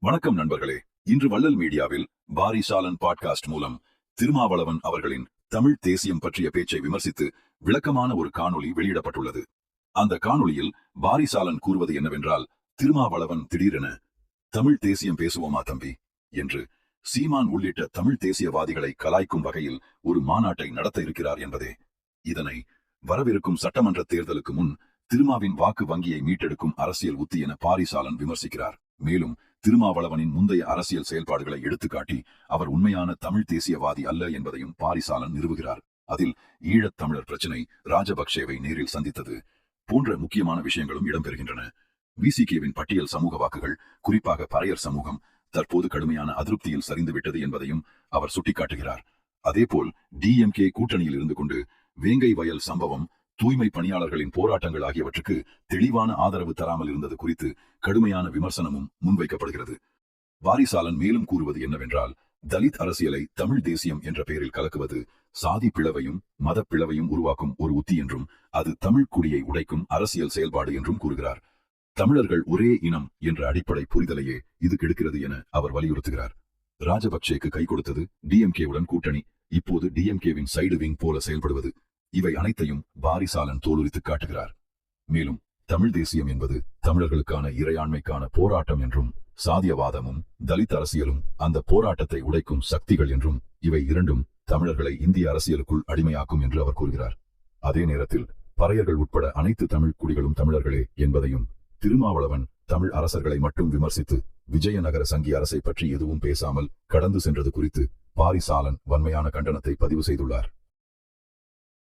வணக்கம் நண்பர்களே. இன்று வள்ளல் மீடியாவில் பாரிசாலன் பாட்காஸ்ட் மூலம் திருமாவளவன் அவர்களின் தமிழ் தேசியம் பற்றிய பேச்சை விமர்சித்து விளக்கமான ஒரு காணொளி வெளியிடப்பட்டுள்ளது. அந்த காணொளியில் பாரிசாலன் கூறுவது என்னவென்றால், திருமாவளவன் திடீரென தமிழ் தேசியம் பேசுவோமா தம்பி என்று சீமான் உள்ளிட்ட தமிழ் தேசியவாதிகளை கலாய்க்கும் வகையில் ஒரு மாநாட்டை நடத்த இருக்கிறார் என்பதே. இதனை வரவிருக்கும் சட்டமன்ற தேர்தலுக்கு முன் திருமாவின் வாக்கு வங்கியை மீட்டெடுக்கும் அரசியல் உத்தி என பாரிசாலன் விமர்சிக்கிறார். மேலும் திருமாவளவனின் முந்தைய அரசியல் செயல்பாடுகளை எடுத்துக்காட்டி அவர் உண்மையான தமிழ் தேசியவாதி அல்ல என்பதையும் பாரிசாலன் நிறுவுகிறார். அதில் ஈழத் தமிழர் பிரச்சினை, ராஜபக்சேவை நேரில் சந்தித்தது போன்ற முக்கியமான விஷயங்களும் இடம்பெறுகின்றன. விசிகேவின் பட்டியல் சமூக வாக்குகள், குறிப்பாக பறையர் சமூகம் தற்போது கடுமையான அதிருப்தியில் சரிந்துவிட்டது என்பதையும் அவர் சுட்டிக்காட்டுகிறார். அதேபோல் டிஎம்கே கூட்டணியில் இருந்து கொண்டு வேங்கை வயல் சம்பவம், தூய்மை பணியாளர்களின் போராட்டங்கள் ஆகியவற்றுக்கு தெளிவான ஆதரவு தராமல் இருந்தது குறித்து கடுமையான விமர்சனமும் முன்வைக்கப்படுகிறது. பாரிசாலன் மேலும் கூறுவது என்னவென்றால், தலித் அரசியலை தமிழ் தேசியம் என்ற பெயரில் கலக்குவது சாதி பிளவையும் மத பிளவையும் உருவாக்கும் ஒரு உத்தி என்றும் அது தமிழ் குடியை உடைக்கும் அரசியல் செயல்பாடு என்றும் கூறுகிறார். தமிழர்கள் ஒரே இனம் என்ற அடிப்படை புரிதலையே இது கெடுக்கிறது என அவர் வலியுறுத்துகிறார். ராஜபக்சேக்கு கை கொடுத்தது டிஎம்கேவுடன் கூட்டணி, இப்போது டிஎம்கேவின் சைடு விங் போல செயல்படுவது, இவை அனைத்தையும் பாரிசாலன் தோலுரித்து காட்டுகிறார். மேலும் தமிழ் தேசியம் என்பது தமிழர்களுக்கான இறையாண்மைக்கான போராட்டம் என்றும், சாதியவாதமும் தலித் அரசியலும் அந்த போராட்டத்தை உடைக்கும் சக்திகள் என்றும், இவை இரண்டும் தமிழர்களை இந்திய அரசியலுக்குள் அடிமையாக்கும் என்று அவர் கூறுகிறார். அதே நேரத்தில் பறையர்கள் உட்பட அனைத்து தமிழ் குடிகளும் தமிழர்களே என்பதையும், திருமாவளவன் தமிழ் அரசர்களை மட்டும் விமர்சித்து விஜயநகர சங்கி அரசை பற்றி எதுவும் பேசாமல் கடந்து சென்றது குறித்து பாரிசாலன் வன்மையான கண்டனத்தை பதிவு செய்துள்ளார்.